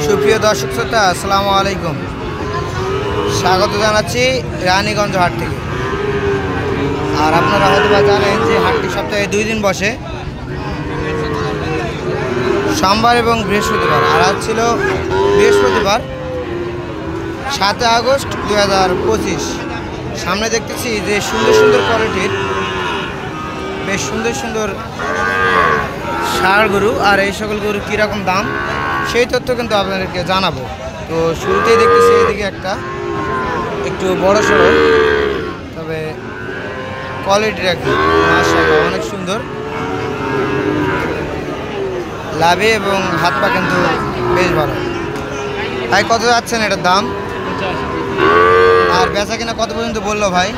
সুপ্রিয় দর্শক শ্রোতা, আসসালামু আলাইকুম। স্বাগত জানাচ্ছি রানীগঞ্জ হাট থেকে। আর আপনারা হয়তো বা জানেন যে হাটটি সপ্তাহে 2 দিন বসে, সোমবার এবং বৃহস্পতিবার। আর আজ ছিল বৃহস্পতিবার, 7 আগস্ট 2025। সামনে দেখতেছি যে সুন্দর সুন্দর কোয়ালিটির বেশ সুন্দর সুন্দর ষাঁড় গরু। আর এই সকল গরু কীরকম দাম সেই তথ্য কিন্তু আপনাদেরকে জানাবো। তো শুরুতেই দেখতেছি এদিকে একটা একটু বড় সড়ো, তবে কোয়ালিটির একদম মাশাআল্লাহ অনেক সুন্দর, লাভে এবং হাত পা কিন্তু বেশ ভালো। ভাই কত যাচ্ছেন এটার দাম? আর বেচা কিনা কত পর্যন্ত বললো ভাই?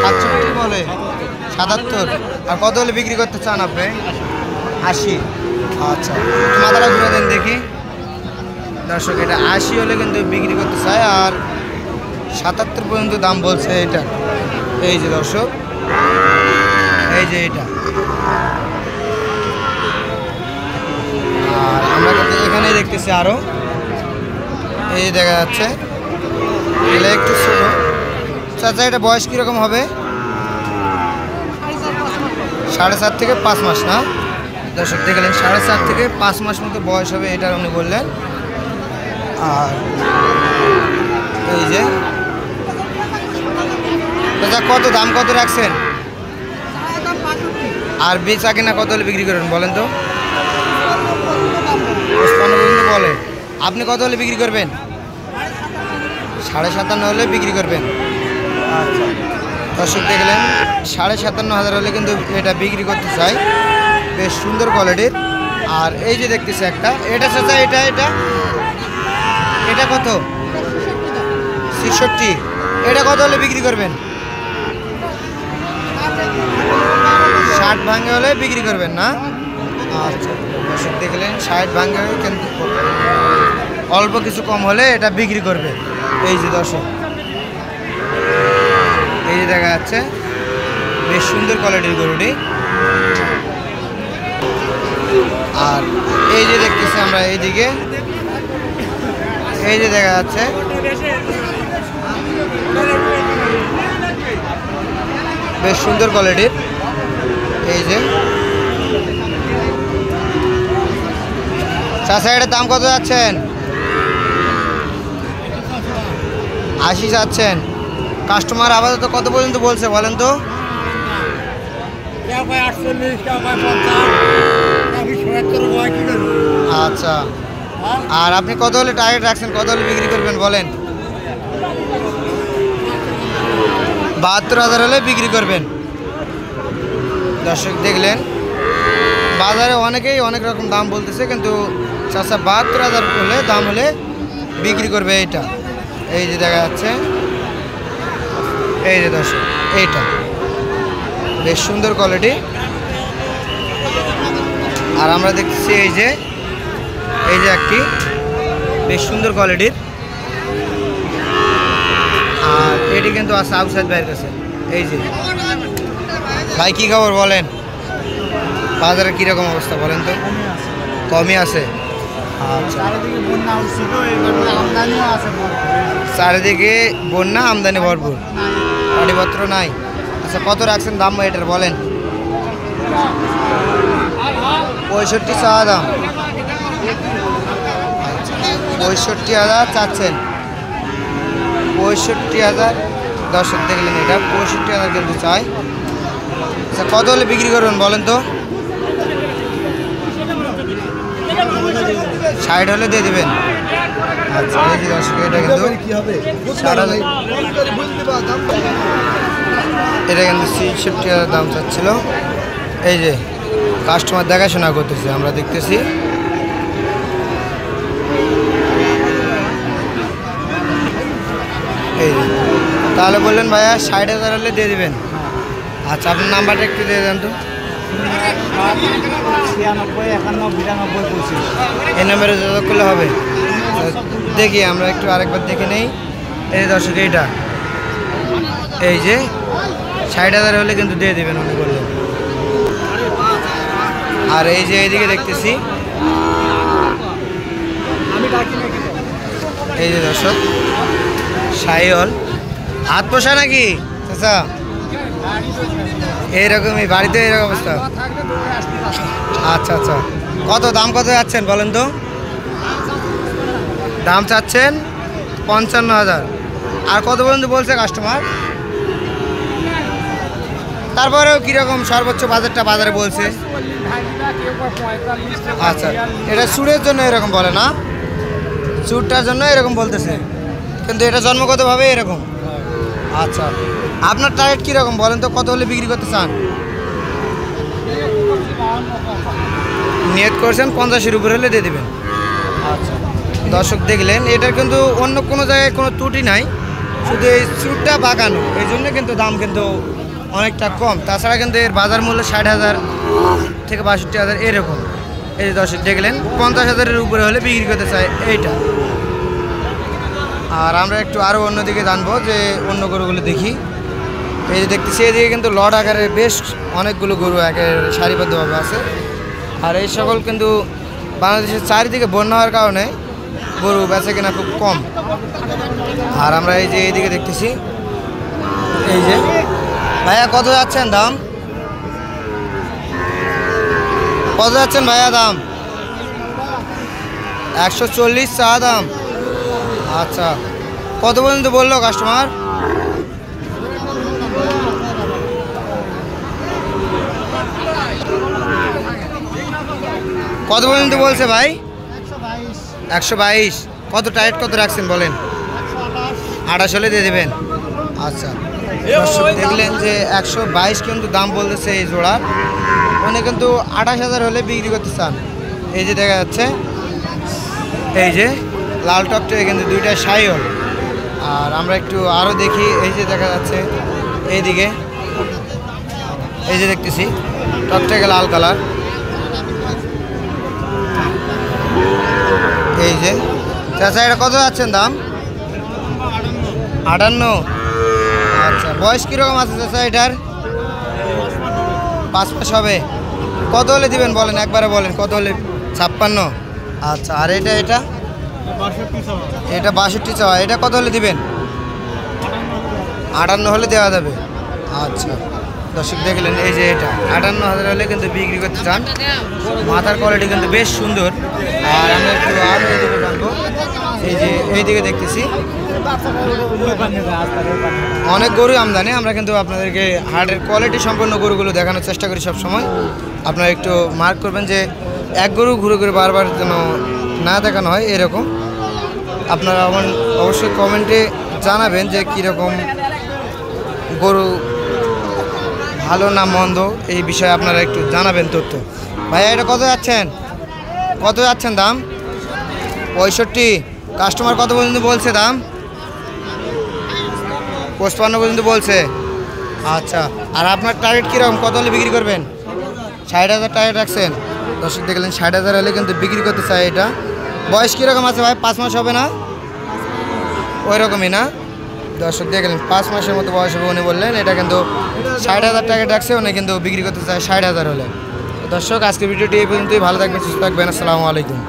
67 বলে, 77। আর কত হলে বিক্রি করতে চান আপনি? 80। আচ্ছা, মাথাটা ঘুরে দেন দেখি দর্শক। এটা 80 হলে কিন্তু বিক্রি করতে চায়, আর 77 পর্যন্ত দাম বলছে এটা। এই যে দর্শক, এই যে এটা। আর আমরা কিন্তু এখানে দেখতেছি আরও, এই দেখা যাচ্ছে এগুলো একটু ছোট। চাচা এটা বয়স কীরকম হবে? 4.5 থেকে 5 মাস না দর্শক? দেখলেন 4.5 থেকে 5 মাস মতো বয়স হবে এটার, উনি বললেন। আর এই যে চাচা কত দাম কত রাখছেন? আর বেচা কিনা কত হলে বিক্রি করবেন বলেন তো? 55 পর্যন্ত বলে। আপনি কত হলে বিক্রি করবেন? 57.5 হলে বিক্রি করবেন। আচ্ছা দর্শক দেখলেন 57,500 হলে কিন্তু এটা বিক্রি করতে চাই, বেশ সুন্দর কোয়ালিটির। আর এই যে দেখতেছি একটা, এটা চাচা এটা এটা এটা কত? 66। এটা কত হলে বিক্রি করবেন? 60 ভাঙে হলে বিক্রি করবেন না? আচ্ছা দর্শক দেখলেন 60 ভাঙে কিন্তু অল্প কিছু কম হলে এটা বিক্রি করবে। এই যে দর্শক, এই যে দেখা যাচ্ছে বেশ সুন্দর কোয়ালিটির গরুটি। আর এই যে দেখতেছি আমরা এইদিকে, এই যে দেখা যাচ্ছে বেশ সুন্দর কোয়ালিটির। এই যে চাচা এটার দাম কত যাচ্ছেন? 80 যাচ্ছেন। কাস্টমার আপাতত কত পর্যন্ত বলছে বলেন তো? আচ্ছা, আর আপনি কত হলে টার্গেট রাখছেন, কত হলে বিক্রি করবেন বলেন? 72,000 হলে বিক্রি করবেন। দর্শক দেখলেন বাজারে অনেকেই অনেক রকম দাম বলতেছে, কিন্তু চাচা 72,000 হলে দাম হলে বিক্রি করবে এইটা। এই যে দেখা যাচ্ছে, এই যে দর্শক এইটা বেশ সুন্দর কোয়ালিটি। আর আমরা দেখতেছি এই যে একটি বেশ সুন্দর কোয়ালিটির। আর এটি কিন্তু আছে আউটসাইড ভাইয়ের কাছে। এই যে ভাই কী খবর বলেন? বাজারে কীরকম অবস্থা বলেন তো? কমই আছে। আচ্ছা, চারিদিকে বন্যা, আমদানি ভরপুর, গাড়িপত্র নাই। আচ্ছা কত রাখছেন দাম এটার বলেন? 65 চাওয়া দাম। আচ্ছা 65,000 চাচ্ছেন। 65,000 দর্শক দেখলেন, এটা 65,000 কিন্তু চাই। আচ্ছা কত হলে বিক্রি করবেন বলেন তো? 60 হলে দিয়ে দেবেন। আচ্ছা এই যে দর্শক এটা কিন্তু এটা কিন্তু 67,000 দাম চাচ্ছিল। এই যে কাস্টমার দেখাশোনা করতেছে, আমরা দেখতেছি। এই যে তাহলে বললেন ভাইয়া 60,000 হলে দিয়ে দেবেন। আচ্ছা আপনার নাম্বারটা একটু দিয়ে দেন তো। 96 এই নাম্বারে যোগাযোগ করলে হবে। দেখি আমরা একটু আরেকবার দেখে নেই। এই দর্শক এইটা, এই যে 60,000 হলে কিন্তু দিয়ে দেবেন উনি বললেন। আর এই যে এইদিকে দেখতেছি এই যে দর্শক শাহিওয়াল হাত পোষা নাকি চাচা? এইরকমই বাড়িতে এরকম অবস্থা। আচ্ছা আচ্ছা, কত দাম কত যাচ্ছেন বলেন তো? দাম চাচ্ছেন 55,000। আর কত পর্যন্ত বলছে কাস্টমার? তারপরেও কীরকম সর্বোচ্চ বাজারটা বাজারে বলছে? আচ্ছা, এটা সুরের জন্য এরকম বলে না, সুরটার জন্য এরকম বলতেছে, কিন্তু এটা জন্মগতভাবে এরকম। আচ্ছা, আপনার টার্গেট কীরকম বলেন তো? কত হলে বিক্রি করতে চান? নিয়ত করছেন 50-এর উপরে হলে দিয়ে দেবেন। আচ্ছা দর্শক দেখলেন, এটার কিন্তু অন্য কোনো জায়গায় কোনো ত্রুটি নাই, শুধু এই চুটটা বাগানো, এই জন্য কিন্তু দাম কিন্তু অনেকটা কম। তাছাড়া কিন্তু এর বাজার মূল্য 60,000 থেকে 62,000 এরকম। এই যে দর্শক দেখলেন 50,000-এর উপরে হলে বিক্রি করতে চাই এইটা। আর আমরা একটু আরও অন্যদিকে জানবো, যে অন্য গরুগুলো দেখি। এই যে দেখতেছি এদিকে কিন্তু লট আকারের বেশ অনেকগুলো গরু একের সারিবদ্ধভাবে আছে। আর এই সকল কিন্তু বাংলাদেশের চারিদিকে বন্যা হওয়ার কারণে গরু বেচা কেনা খুব কম। আর আমরা এই যে এইদিকে দেখতেছি, এই যে ভাইয়া কত যাচ্ছেন দাম? কত যাচ্ছেন ভাইয়া দাম? 140 চা দাম। আচ্ছা, কত পর্যন্ত বললো কাস্টমার? কত পর্যন্ত বলছে ভাই? 122। কত টাইট কত রাখছেন বলেন? 28 হলে দিয়ে দেবেন। আচ্ছা দর্শক দেখলেন যে 122 কিন্তু দাম বলতেছে এই জোড়ার, উনি কিন্তু 28,000 হলে বিক্রি করতে চান। এই যে দেখা যাচ্ছে, এই যে লাল টকটকে কিন্তু দুইটা শাহিওয়াল। আর আমরা একটু আরও দেখি, এই যে দেখা যাচ্ছে এইদিকে, এই যে দেখতেছি টকটকে লাল কালার। এই যে চাচা, এটা কত যাচ্ছেন দাম? 58। আচ্ছা, বয়স কীরকম আছে চাচা এটার? 5 মাস হবে। কত হলে দিবেন বলেন, একবারে বলেন কত হলে? 56। আচ্ছা, আর এটা এটা 62 চাওয়া, এটা কত হলে দিবেন? 58 হলে দেওয়া যাবে। আচ্ছা দর্শক দেখলেন, এই যে এটা 58,000 হলে কিন্তু বিক্রি করতে চান। মাথার কোয়ালিটি কিন্তু বেশ সুন্দর। আর আমরা একটু আরও এদিকে জানবো, এই যে এইদিকে দেখতেছি অনেক গরু আমদানি। আমরা কিন্তু আপনাদেরকে হাটের কোয়ালিটি সম্পন্ন গরুগুলো দেখানোর চেষ্টা করি সব সময়। আপনারা একটু মার্ক করবেন যে এক গরু ঘুরে ঘুরে বারবার যেন না দেখানো হয় এরকম। আপনারা অবশ্যই কমেন্টে জানাবেন যে কীরকম গরু ভালো না মন্দ, এই বিষয়ে আপনারা একটু জানাবেন তথ্য। ভাইয়া এটা কত যাচ্ছেন? কত যাচ্ছেন দাম? 65। কাস্টমার কত পর্যন্ত বলছে দাম? 55 পর্যন্ত বলছে। আচ্ছা, আর আপনার টার্গেট কীরকম, কত হলে বিক্রি করবেন? 60,000 টার্গেট রাখছেন। দর্শক দেখলেন 60,000 হলে কিন্তু বিক্রি করতে চাই এটা। বয়স কীরকম আছে ভাই? 5 মাস হবে না? ওই রকমই না? দর্শক দেখলেন 5 মাসের মতো বয়স হবে উনি বললেন। এটা কিন্তু 60,000 টার্গেট রাখছে উনি, কিন্তু বিক্রি করতে চায় 60,000 হলে। দর্শক আজকে ভিডিওটি এই পর্যন্তই। ভালো থাকবেন, সুস্থ থাকবেন। আসসালামু আলাইকুম।